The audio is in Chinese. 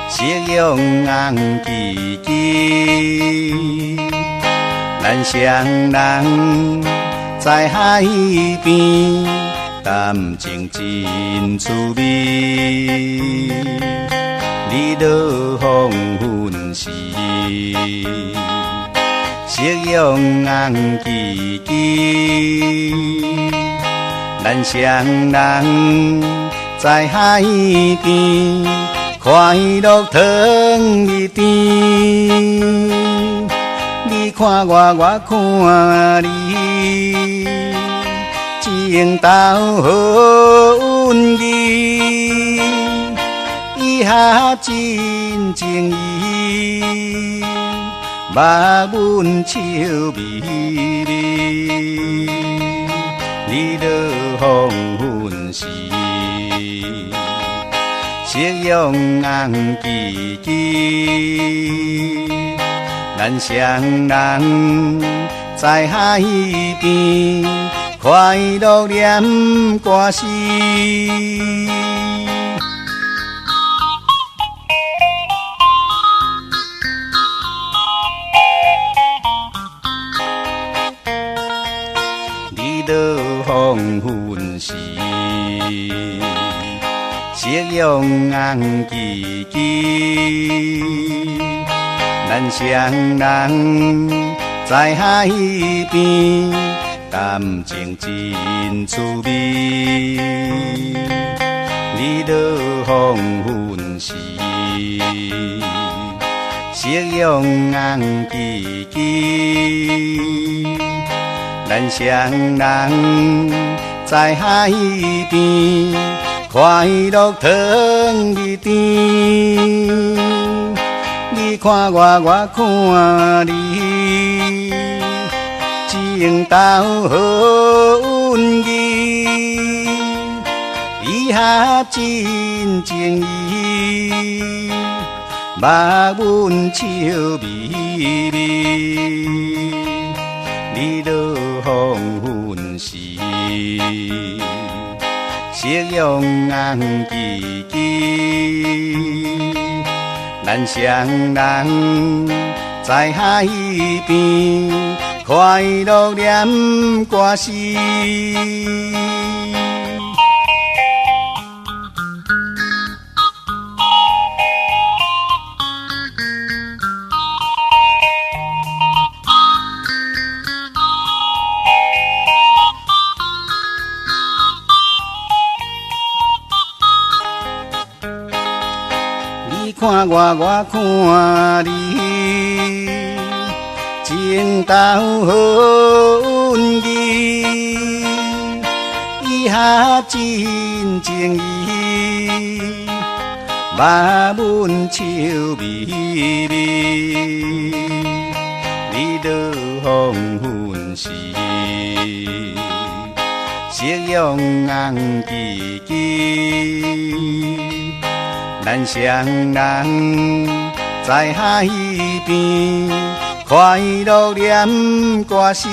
夕阳红旗旗，咱双人在海边，谈情真趣味。日落黄昏时，夕阳红旗旗，咱双人在海边，快乐糖一甜。你看我，我看你，情投好运气，一下真情意，目阮笑眯眯。日落黄昏时，夕阳红旗旗，咱双人在海边，快乐念歌诗。日落黄昏时，夕阳红旗旗，咱双人在海边，谈情真趣味。日落黄昏时，夕阳红旗旗，咱双人在海边，快乐糖一甜。你看我，我看你，情投好运气，一下真情意，目阮笑眯眯。日落黄昏时，夕阳红旗旗，咱双人在海边，快乐念歌诗。你看我，我看你，情投好运气，一下真情意，目阮笑眯眯。日落黄昏时，夕阳红旗旗，咱双人在海边，快乐念歌诗。